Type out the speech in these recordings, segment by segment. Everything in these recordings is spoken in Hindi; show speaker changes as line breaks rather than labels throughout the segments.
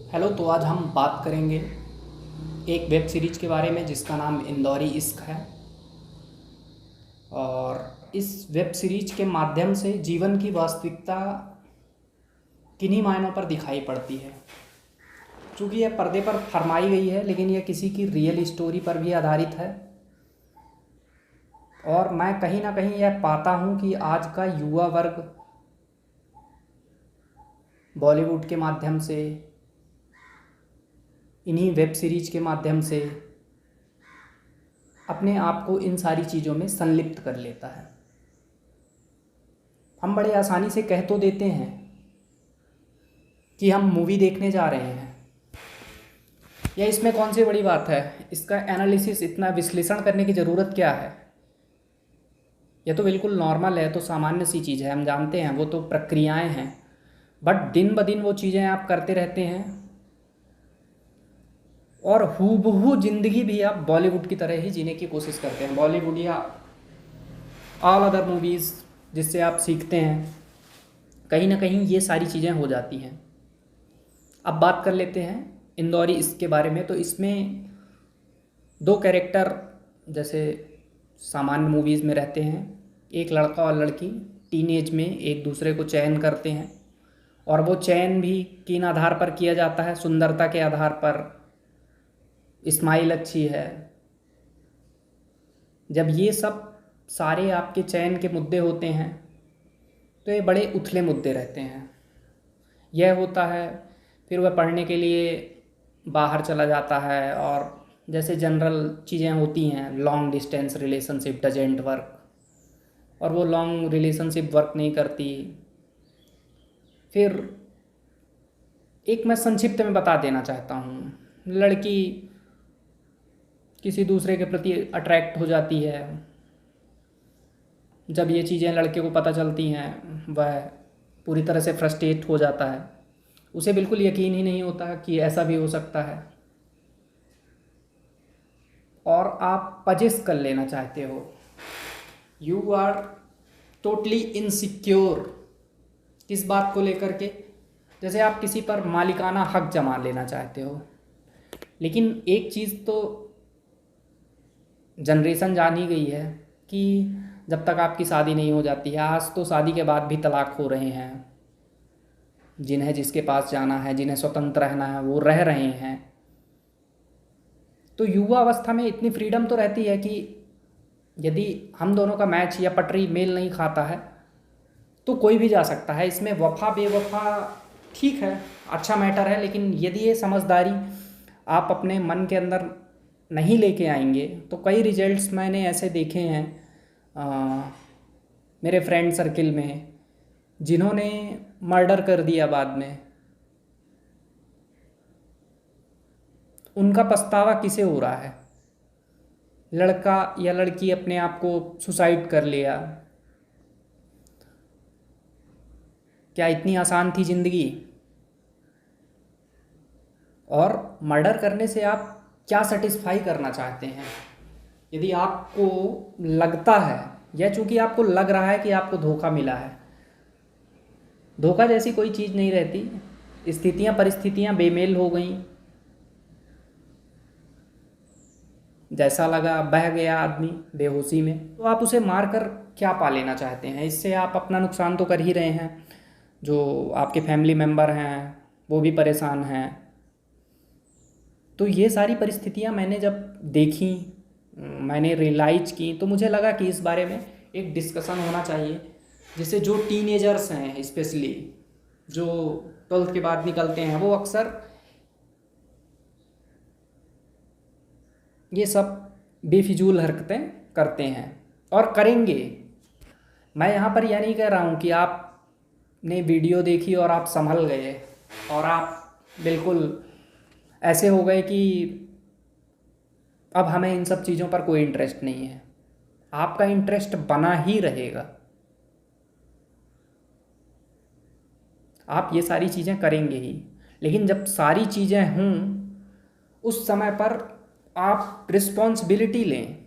हेलो। तो आज हम बात करेंगे एक वेब सीरीज के बारे में जिसका नाम इंदौरी इश्क है। और इस वेब सीरीज के माध्यम से जीवन की वास्तविकता किन्हीं मायनों पर दिखाई पड़ती है। चूँकि यह पर्दे पर फरमाई गई है लेकिन यह किसी की रियल स्टोरी पर भी आधारित है। और मैं कहीं ना कहीं यह पाता हूँ कि आज का युवा वर्ग बॉलीवुड के माध्यम से, इन्हीं वेब सीरीज के माध्यम से अपने आप को इन सारी चीज़ों में संलिप्त कर लेता है। हम बड़े आसानी से कह तो देते हैं कि हम मूवी देखने जा रहे हैं, या इसमें कौन सी बड़ी बात है, इसका एनालिसिस, इतना विश्लेषण करने की ज़रूरत क्या है। यह तो बिल्कुल नॉर्मल है, तो सामान्य सी चीज़ है, हम जानते हैं, वो तो प्रक्रियाएं हैं। बट दिन ब दिन वो चीज़ें आप करते रहते हैं और हूबहू ज़िंदगी भी आप बॉलीवुड की तरह ही जीने की कोशिश करते हैं। बॉलीवुड या ऑल अदर मूवीज़ जिससे आप सीखते हैं, कहीं ना कहीं ये सारी चीज़ें हो जाती हैं। अब बात कर लेते हैं इंदौरी इसके बारे में। तो इसमें दो कैरेक्टर जैसे सामान्य मूवीज़ में रहते हैं, एक लड़का और लड़की टीनेज में एक दूसरे को चयन करते हैं, और वो चयन भी किन आधार पर किया जाता है? सुंदरता के आधार पर। स्माइल अच्छी है। जब ये सब सारे आपके चयन के मुद्दे होते हैं तो ये बड़े उथले मुद्दे रहते हैं। यह होता है, फिर वह पढ़ने के लिए बाहर चला जाता है, और जैसे जनरल चीज़ें होती हैं, long distance relationship doesn't work, और वो लॉन्ग रिलेशनशिप वर्क नहीं करती। फिर एक मैं संक्षिप्त में बता देना चाहता हूँ, लड़की किसी दूसरे के प्रति अट्रैक्ट हो जाती है। जब ये चीज़ें लड़के को पता चलती हैं, वह पूरी तरह से फ्रस्ट्रेट हो जाता है। उसे बिल्कुल यकीन ही नहीं होता कि ऐसा भी हो सकता है, और आप पजेस कर लेना चाहते हो। You are totally insecure. किस बात को लेकर के? जैसे आप किसी पर मालिकाना हक जमा लेना चाहते हो। लेकिन एक चीज़ तो जनरेशन जान ही गई है कि जब तक आपकी शादी नहीं हो जाती है, आज तो शादी के बाद भी तलाक हो रहे हैं, जिन्हें जिसके पास जाना है, जिन्हें स्वतंत्र रहना है, वो रह रहे हैं। तो युवा अवस्था में इतनी फ्रीडम तो रहती है कि यदि हम दोनों का मैच या पटरी मेल नहीं खाता है तो कोई भी जा सकता है। इसमें वफा बेवफा ठीक है, अच्छा मैटर है, लेकिन यदि ये समझदारी आप अपने मन के अंदर नहीं लेके आएंगे तो कई रिजल्ट्स मैंने ऐसे देखे हैं मेरे फ्रेंड सर्किल में, जिन्होंने मर्डर कर दिया बाद में। उनका पछतावा किसे हो रहा है? लड़का या लड़की अपने आप को सुसाइड कर लिया। क्या इतनी आसान थी ज़िंदगी? और मर्डर करने से आप क्या सेटिस्फाई करना चाहते हैं? यदि आपको लगता है, या चूंकि आपको लग रहा है कि आपको धोखा मिला है, धोखा जैसी कोई चीज़ नहीं रहती। स्थितियां परिस्थितियां बेमेल हो गई, जैसा लगा बह गया आदमी बेहोशी में, तो आप उसे मारकर क्या पा लेना चाहते हैं? इससे आप अपना नुकसान तो कर ही रहे हैं, जो आपके फैमिली मेम्बर हैं वो भी परेशान हैं। तो ये सारी परिस्थितियां मैंने जब देखी, मैंने रियलाइज की, तो मुझे लगा कि इस बारे में एक डिस्कशन होना चाहिए, जिससे जो टीनेजर्स हैं, स्पेशली जो 12th के बाद निकलते हैं, वो अक्सर ये सब बेफिजूल हरकतें करते हैं और करेंगे। मैं यहाँ पर यह नहीं कह रहा हूँ कि आपने वीडियो देखी और आप संभल गए और आप बिल्कुल ऐसे हो गए कि अब हमें इन सब चीज़ों पर कोई इंटरेस्ट नहीं है। आपका इंटरेस्ट बना ही रहेगा, आप ये सारी चीज़ें करेंगे ही। लेकिन जब सारी चीज़ें हों, उस समय पर आप रिस्पॉन्सिबिलिटी लें।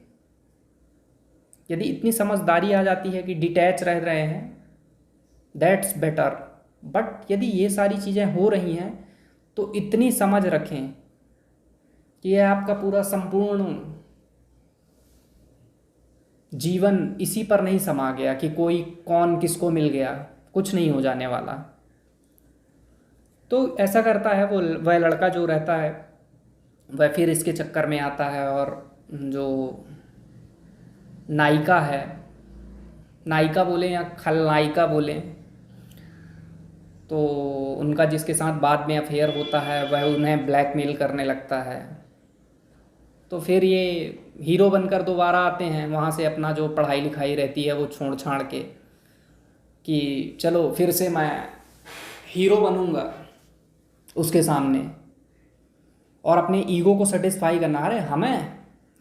यदि इतनी समझदारी आ जाती है कि डिटैच रह रहे हैं, दैट्स बेटर। बट यदि ये सारी चीज़ें हो रही हैं तो इतनी समझ रखें कि यह आपका पूरा संपूर्ण जीवन इसी पर नहीं समा गया कि कोई कौन किसको मिल गया, कुछ नहीं हो जाने वाला। तो ऐसा करता है वो, वह लड़का जो रहता है वह फिर इसके चक्कर में आता है, और जो नायिका है, नायिका बोलें या खलनायिका बोलें, तो उनका जिसके साथ बाद में अफेयर होता है वह उन्हें ब्लैकमेल करने लगता है। तो फिर ये हीरो बनकर दोबारा आते हैं वहाँ से, अपना जो पढ़ाई लिखाई रहती है वो छोड़ छाड़ के, कि चलो फिर से मैं हीरो बनूंगा उसके सामने, और अपने ईगो को सेटिस्फाई करना। अरे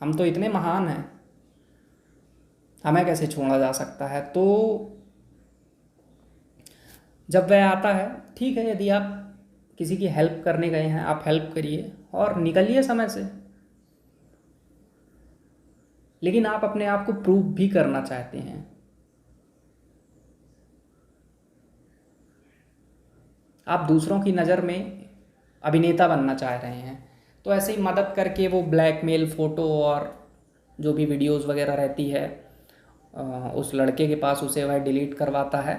हम तो इतने महान हैं, हमें कैसे छोड़ा जा सकता है। तो जब वह आता है, ठीक है, यदि आप किसी की हेल्प करने गए हैं आप हेल्प करिए और निकलिए समय से, लेकिन आप अपने आप को प्रूव भी करना चाहते हैं। आप दूसरों की नज़र में अभिनेता बनना चाह रहे हैं, तो ऐसे ही मदद करके वो ब्लैकमेल फ़ोटो और जो भी वीडियोस वगैरह रहती है उस लड़के के पास, उसे वह डिलीट करवाता है,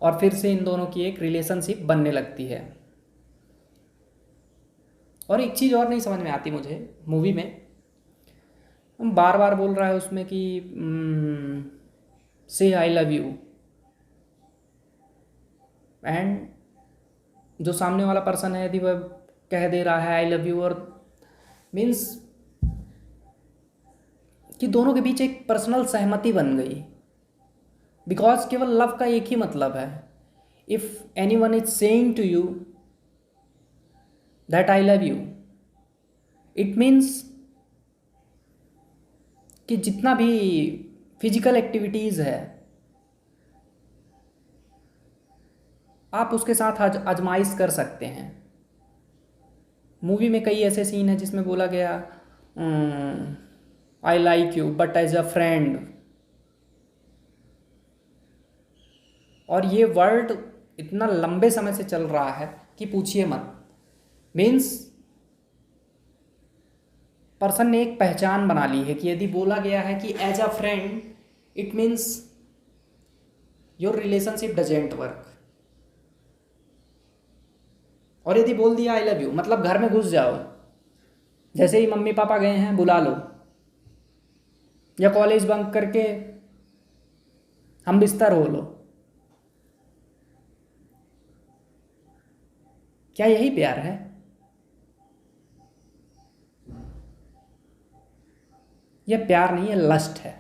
और फिर से इन दोनों की एक रिलेशनशिप बनने लगती है। और एक चीज़ और नहीं समझ में आती मुझे मूवी में, बार बार बोल रहा है उसमें कि से आई लव यू, एंड जो सामने वाला पर्सन है यदि वह कह दे रहा है आई लव यू, और मीन्स कि दोनों के बीच एक पर्सनल सहमति बन गई, बिकॉज केवल लव का एक ही मतलब है, if anyone is saying to you that I love you, it means कि जितना भी फिजिकल एक्टिविटीज़ है आप उसके साथ आजमाइश कर सकते हैं। मूवी में कई ऐसे सीन हैं जिसमें बोला गया I like you but as a friend, और ये वर्ड इतना लंबे समय से चल रहा है कि पूछिए मत। मीन्स पर्सन ने एक पहचान बना ली है कि यदि बोला गया है कि as a friend, it means your relationship doesn't work, और यदि बोल दिया आई लव यू मतलब घर में घुस जाओ, जैसे ही मम्मी पापा गए हैं बुला लो, या कॉलेज बंक करके हम बिस्तर हो लो। क्या यही प्यार है? यह प्यार नहीं है, लस्ट है,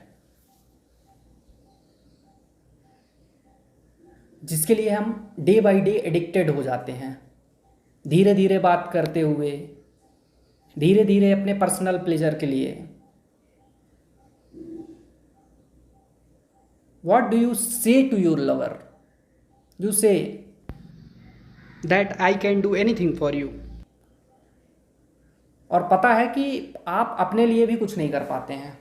जिसके लिए हम डे बाय डे एडिक्टेड हो जाते हैं, धीरे धीरे बात करते हुए, धीरे धीरे अपने पर्सनल प्लेजर के लिए। What do you say to your lover? You say that I can do anything for you. और पता है कि आप अपने लिए भी कुछ नहीं कर पाते हैं।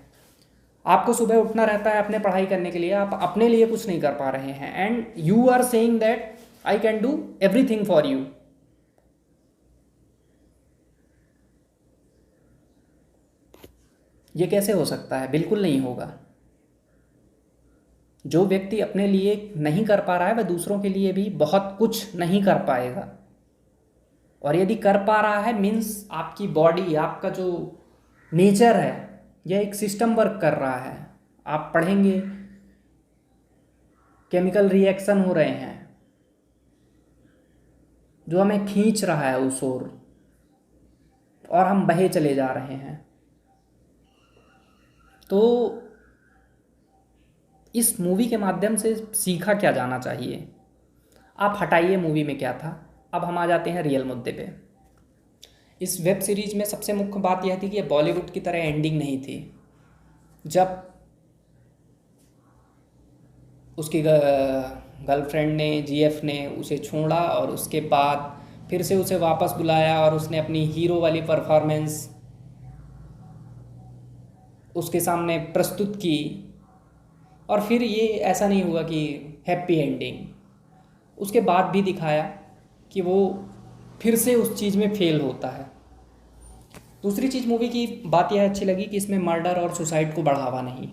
आपको सुबह उठना रहता है अपने पढ़ाई करने के लिए, आप अपने लिए कुछ नहीं कर पा रहे हैं, and you are saying that I can do everything for you. ये कैसे हो सकता है? बिल्कुल नहीं होगा। जो व्यक्ति अपने लिए नहीं कर पा रहा है वह दूसरों के लिए भी बहुत कुछ नहीं कर पाएगा, और यदि कर पा रहा है मीन्स आपकी बॉडी, आपका जो नेचर है, यह एक सिस्टम वर्क कर रहा है। आप पढ़ेंगे केमिकल रिएक्शन हो रहे हैं जो हमें खींच रहा है उस ओर, और हम बहे चले जा रहे हैं। तो इस मूवी के माध्यम से सीखा क्या जाना चाहिए? आप हटाइए मूवी में क्या था, अब हम आ जाते हैं रियल मुद्दे पे। इस वेब सीरीज में सबसे मुख्य बात यह थी कि बॉलीवुड की तरह एंडिंग नहीं थी। जब उसकी गर्लफ्रेंड ने, जीएफ ने उसे छोड़ा और उसके बाद फिर से उसे वापस बुलाया और उसने अपनी हीरो वाली परफॉर्मेंस उसके सामने प्रस्तुत की, और फिर ये ऐसा नहीं हुआ कि हैप्पी एंडिंग, उसके बाद भी दिखाया कि वो फिर से उस चीज़ में फेल होता है। दूसरी चीज़ मूवी की बात यह अच्छी लगी कि इसमें मर्डर और सुसाइड को बढ़ावा नहीं।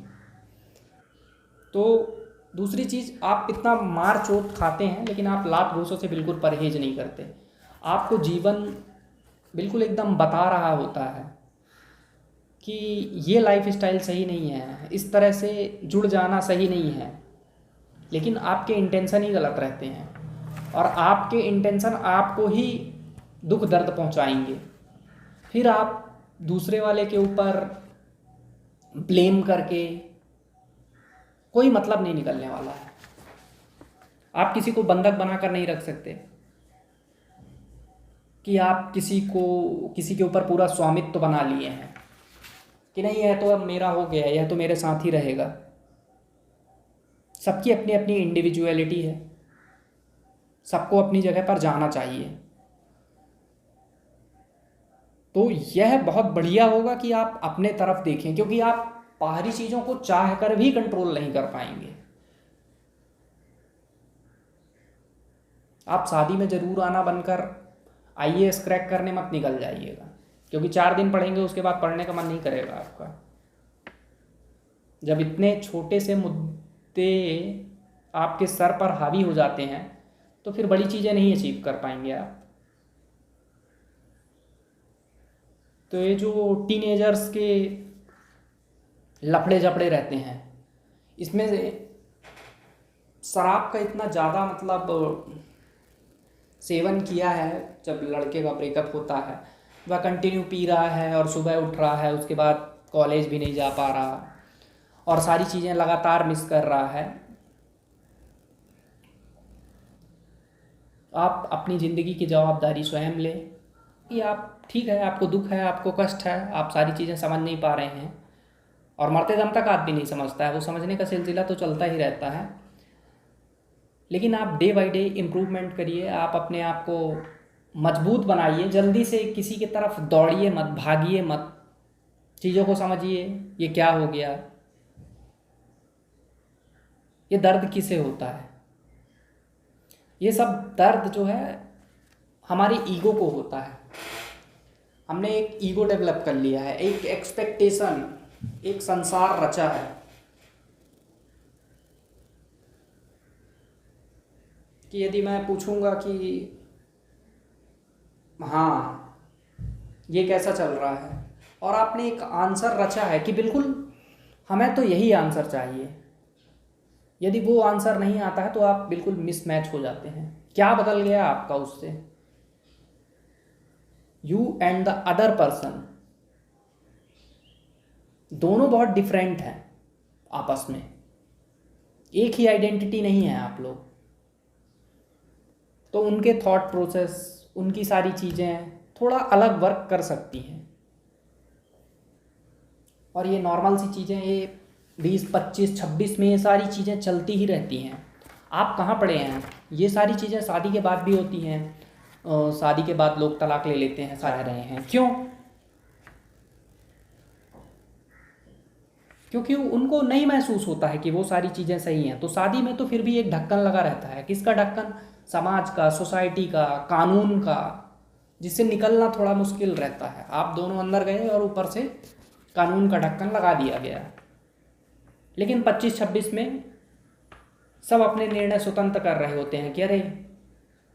तो दूसरी चीज़, आप इतना मार चोट खाते हैं लेकिन आप लात घूंसों से बिल्कुल परहेज नहीं करते। आपको जीवन बिल्कुल एकदम बता रहा होता है कि ये लाइफ स्टाइल सही नहीं है, इस तरह से जुड़ जाना सही नहीं है, लेकिन आपके इंटेंशन ही गलत रहते हैं और आपके इंटेंशन आपको ही दुख दर्द पहुंचाएंगे। फिर आप दूसरे वाले के ऊपर ब्लेम करके कोई मतलब नहीं निकलने वाला है। आप किसी को बंधक बनाकर नहीं रख सकते कि आप किसी के ऊपर पूरा स्वामित्व बना लिए हैं कि नहीं यह तो अब मेरा हो गया, यह तो मेरे साथ ही रहेगा। सबकी अपनी अपनी इंडिविजुअलिटी है, सबको अपनी जगह पर जाना चाहिए। तो यह बहुत बढ़िया होगा कि आप अपने तरफ देखें, क्योंकि आप बाहरी चीज़ों को चाह कर भी कंट्रोल नहीं कर पाएंगे। आप शादी में ज़रूर आना बनकर आईएएस क्रैक करने मत निकल जाइएगा, क्योंकि 4 दिन पढ़ेंगे उसके बाद पढ़ने का मन नहीं करेगा आपका। जब इतने छोटे से मुद्दे आपके सर पर हावी हो जाते हैं तो फिर बड़ी चीज़ें नहीं अचीव कर पाएंगे आप। तो ये जो टीनेजर्स के लफड़े झपड़े रहते हैं, इसमें से शराब का इतना ज़्यादा मतलब सेवन किया है। जब लड़के का ब्रेकअप होता है वह कंटिन्यू पी रहा है और सुबह उठ रहा है, उसके बाद कॉलेज भी नहीं जा पा रहा और सारी चीज़ें लगातार मिस कर रहा है। आप अपनी ज़िंदगी की जवाबदारी स्वयं लें कि आप ठीक है, आपको दुख है, आपको कष्ट है, आप सारी चीज़ें समझ नहीं पा रहे हैं और मरते दम तक आदमी नहीं समझता है, वो समझने का सिलसिला तो चलता ही रहता है। लेकिन आप डे बाय डे इम्प्रूवमेंट करिए, आप अपने आप को मजबूत बनाइए। जल्दी से किसी की तरफ दौड़िए मत, भागिए मत, चीज़ों को समझिए ये क्या हो गया, ये दर्द किसे होता है। ये सब दर्द जो है हमारी ईगो को होता है। हमने एक ईगो डेवलप कर लिया है, एक एक्सपेक्टेशन, एक संसार रचा है कि यदि मैं पूछूंगा कि हाँ ये कैसा चल रहा है, और आपने एक आंसर रचा है कि बिल्कुल हमें तो यही आंसर चाहिए, यदि वो आंसर नहीं आता है तो आप बिल्कुल मिसमैच हो जाते हैं। क्या बदल गया आपका उससे? You and the other person दोनों बहुत डिफरेंट हैं आपस में, एक ही आइडेंटिटी नहीं है आप लोग। तो उनके थॉट प्रोसेस, उनकी सारी चीज़ें थोड़ा अलग वर्क कर सकती हैं और ये नॉर्मल सी चीज़ें, ये 20, 25, 26 में ये सारी चीज़ें चलती ही रहती हैं। आप कहाँ पढ़े हैं? ये सारी चीज़ें शादी के बाद भी होती हैं। शादी के बाद लोग तलाक ले लेते हैं, सह रहे हैं, क्यों? क्योंकि उनको नहीं महसूस होता है कि वो सारी चीज़ें सही हैं। तो शादी में तो फिर भी एक ढक्कन लगा रहता है। किसका ढक्कन? समाज का, सोसाइटी का, कानून का, जिससे निकलना थोड़ा मुश्किल रहता है। आप दोनों अंदर गए और ऊपर से कानून का ढक्कन लगा दिया गया। लेकिन 25-26 में सब अपने निर्णय स्वतंत्र कर रहे होते हैं कि अरे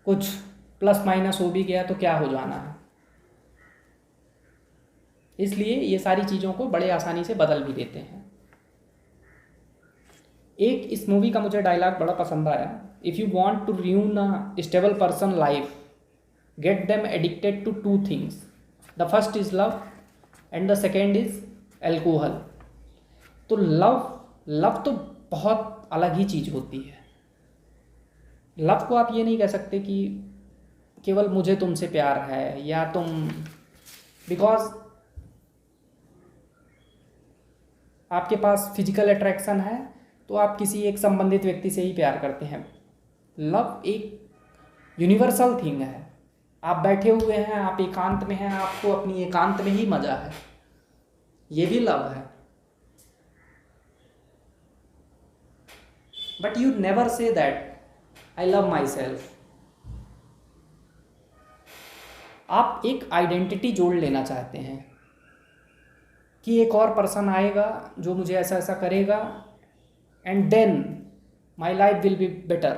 कुछ प्लस माइनस हो भी गया तो क्या हो जाना है। इसलिए ये सारी चीज़ों को बड़े आसानी से बदल भी देते हैं। एक इस मूवी का मुझे डायलॉग बड़ा पसंद आया, if you want to ruin a stable person life, get them addicted to 2 things. The first is love and the second is alcohol. तो लव तो बहुत अलग ही चीज़ होती है। लव को आप ये नहीं कह सकते कि केवल मुझे तुमसे प्यार है या तुम, बिकॉज आपके पास फिजिकल अट्रैक्शन है तो आप किसी एक संबंधित व्यक्ति से ही प्यार करते हैं। लव एक यूनिवर्सल थिंग है। आप बैठे हुए हैं, आप एकांत में हैं, आपको अपनी एकांत में ही मजा है, ये भी लव है। But you never say that I love my self. आप एक आइडेंटिटी जोड़ लेना चाहते हैं कि एक और पर्सन आएगा जो मुझे ऐसा ऐसा करेगा and then my life will be better,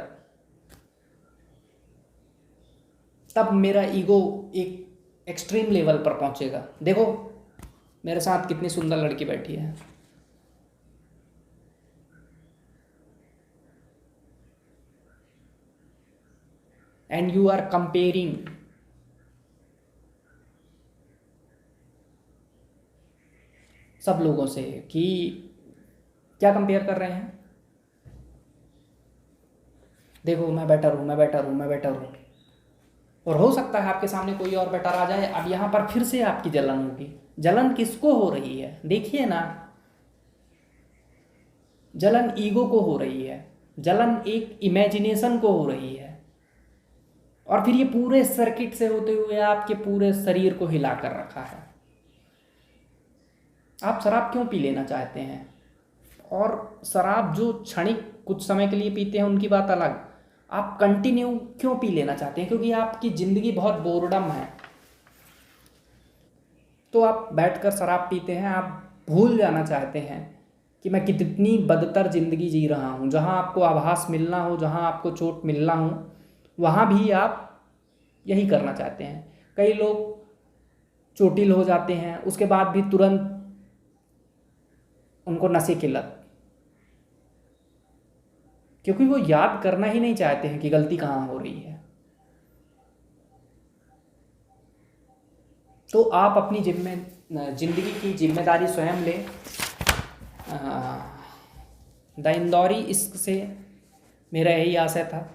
तब मेरा ईगो एक एक्सट्रीम लेवल पर पहुंचेगा। देखो मेरे साथ कितनी सुंदर लड़की बैठी है, एंड यू आर कंपेयरिंग सब लोगों से कि क्या कंपेयर कर रहे हैं, देखो मैं बेटर हूँ, मैं बेटर हूँ, मैं बेटर हूँ। और हो सकता है आपके सामने कोई और बेटर आ जाए। अब यहाँ पर फिर से आपकी जलन होगी। जलन किसको हो रही है? देखिए ना, जलन ईगो को हो रही है, जलन एक इमेजिनेशन को हो रही है, और फिर ये पूरे सर्किट से होते हुए आपके पूरे शरीर को हिला कर रखा है। आप शराब क्यों पी लेना चाहते हैं? और शराब जो क्षणिक कुछ समय के लिए पीते हैं उनकी बात अलग, आप कंटिन्यू क्यों पी लेना चाहते हैं? क्योंकि आपकी ज़िंदगी बहुत बोरडम है, तो आप बैठकर शराब पीते हैं। आप भूल जाना चाहते हैं कि मैं कितनी बदतर ज़िंदगी जी रहा हूँ। जहाँ आपको आभास मिलना हो, जहाँ आपको चोट मिलना हो, वहाँ भी आप यही करना चाहते हैं। कई लोग चोटिल हो जाते हैं, उसके बाद भी तुरंत उनको नशे की लत, क्योंकि वो याद करना ही नहीं चाहते हैं कि गलती कहाँ हो रही है। तो आप अपनी जिंदगी की जिम्मेदारी स्वयं लें। द इंदौरी इश्क से मेरा यही आशय था।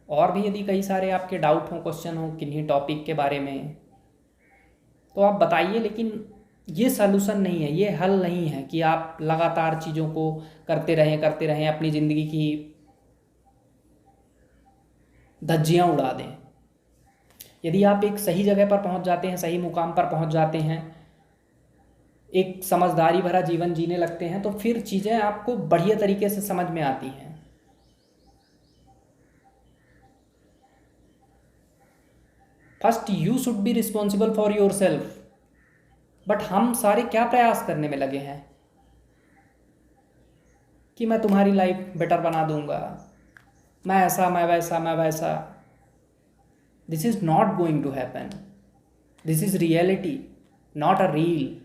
और भी यदि कई सारे आपके डाउट हो, क्वेश्चन हो किन्हीं टॉपिक के बारे में, तो आप बताइए। लेकिन ये सलूशन नहीं है, ये हल नहीं है कि आप लगातार चीज़ों को करते रहें अपनी ज़िंदगी की धज्जियाँ उड़ा दें। यदि आप एक सही जगह पर पहुंच जाते हैं, सही मुकाम पर पहुंच जाते हैं, एक समझदारी भरा जीवन जीने लगते हैं, तो फिर चीज़ें आपको बढ़िया तरीके से समझ में आती हैं। First you should be responsible for your self. But हम सारे क्या प्रयास करने में लगे हैं कि मैं तुम्हारी लाइफ बेटर बना दूंगा, मैं ऐसा, मैं वैसा, मैं वैसा। This is not going to happen. This is reality, not a reel.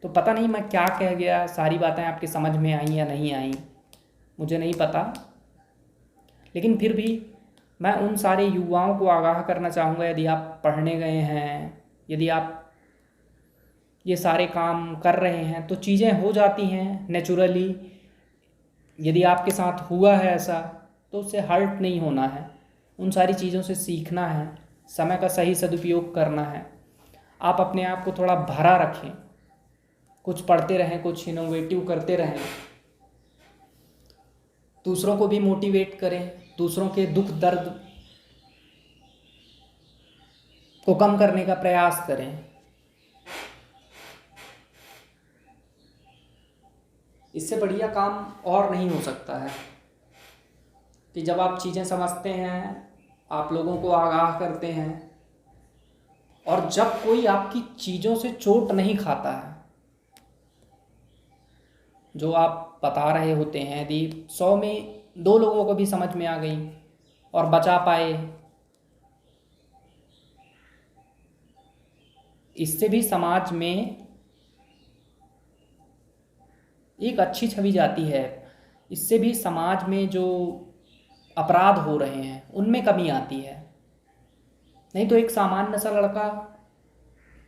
तो पता नहीं मैं क्या कह गया, सारी बातें आपकी समझ में आई या नहीं आई, मुझे नहीं पता। लेकिन फिर भी मैं उन सारे युवाओं को आगाह करना चाहूँगा, यदि आप पढ़ने गए हैं, यदि आप ये सारे काम कर रहे हैं, तो चीज़ें हो जाती हैं नेचुरली। यदि आपके साथ हुआ है ऐसा, तो उससे हर्ट नहीं होना है, उन सारी चीज़ों से सीखना है, समय का सही सदुपयोग करना है। आप अपने आप को थोड़ा भरा रखें, कुछ पढ़ते रहें, कुछ इनोवेटिव करते रहें, दूसरों को भी मोटिवेट करें, दूसरों के दुख दर्द को कम करने का प्रयास करें। इससे बढ़िया काम और नहीं हो सकता है कि जब आप चीज़ें समझते हैं, आप लोगों को आगाह करते हैं, और जब कोई आपकी चीज़ों से चोट नहीं खाता है, जो आप बता रहे होते हैं, यदि 100 में 2 लोगों को भी समझ में आ गई और बचा पाए, इससे भी समाज में एक अच्छी छवि जाती है। इससे भी समाज में जो अपराध हो रहे हैं उनमें कमी आती है। नहीं तो एक सामान्य सा लड़का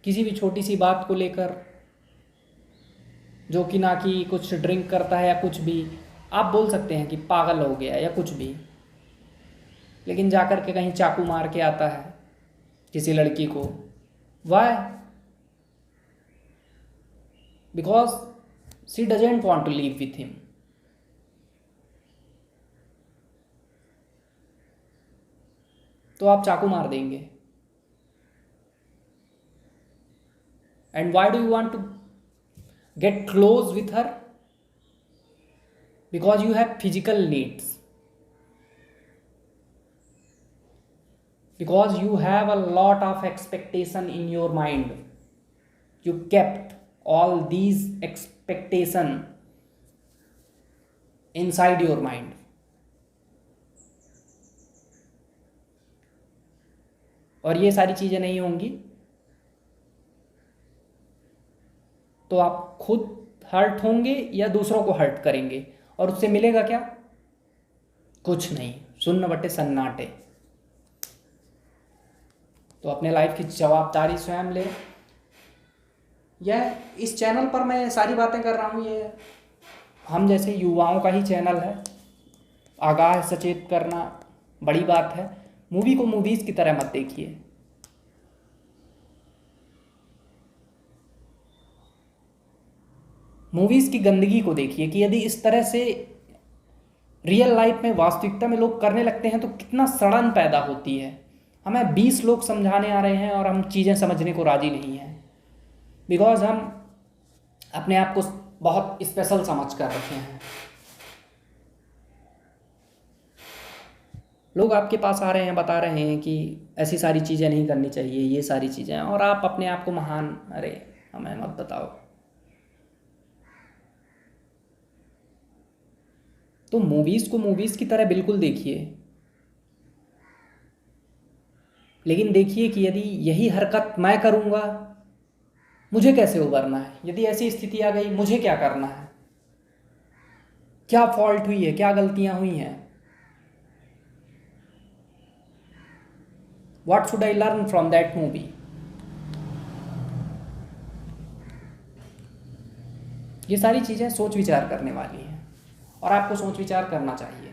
किसी भी छोटी सी बात को लेकर, जो कि ना कि कुछ ड्रिंक करता है या कुछ भी, आप बोल सकते हैं कि पागल हो गया या कुछ भी, लेकिन जाकर के कहीं चाकू मार के आता है किसी लड़की को। Why? Because she doesn't want to live with him. तो आप चाकू मार देंगे। And why do you want to get close with her? Because you have physical needs, because you have a lot of expectation in your mind. You kept all these expectation inside your mind. और ये सारी चीज़ें नहीं होंगी तो आप खुद हर्ट होंगे या दूसरों को हर्ट करेंगे, और उससे मिलेगा क्या? कुछ नहीं, शून्य बटे सन्नाटे। तो अपने लाइफ की जवाबदारी स्वयं ले। यह इस चैनल पर मैं सारी बातें कर रहा हूँ, ये हम जैसे युवाओं का ही चैनल है। आगाह सचेत करना बड़ी बात है। मूवी को मूवीज़ की तरह मत देखिए। मूवीज़ की गंदगी को देखिए कि यदि इस तरह से रियल लाइफ में, वास्तविकता में लोग करने लगते हैं तो कितना सड़न पैदा होती है। हमें 20 लोग समझाने आ रहे हैं और हम चीज़ें समझने को राज़ी नहीं हैं, बिकॉज हम अपने आप को बहुत स्पेशल समझ कर रखे हैं। लोग आपके पास आ रहे हैं, बता रहे हैं कि ऐसी सारी चीज़ें नहीं करनी चाहिए, ये सारी चीज़ें, और आप अपने आप को महान, अरे हमें मत बताओ। तो मूवीज़ को मूवीज़ की तरह बिल्कुल देखिए, लेकिन देखिए कि यदि यही हरकत मैं करूँगा मुझे कैसे उबरना है, यदि ऐसी स्थिति आ गई मुझे क्या करना है, क्या फॉल्ट हुई है, क्या गलतियाँ हुई हैं, what should I learn from that movie. ये सारी चीज़ें सोच विचार करने वाली हैं और आपको सोच विचार करना चाहिए।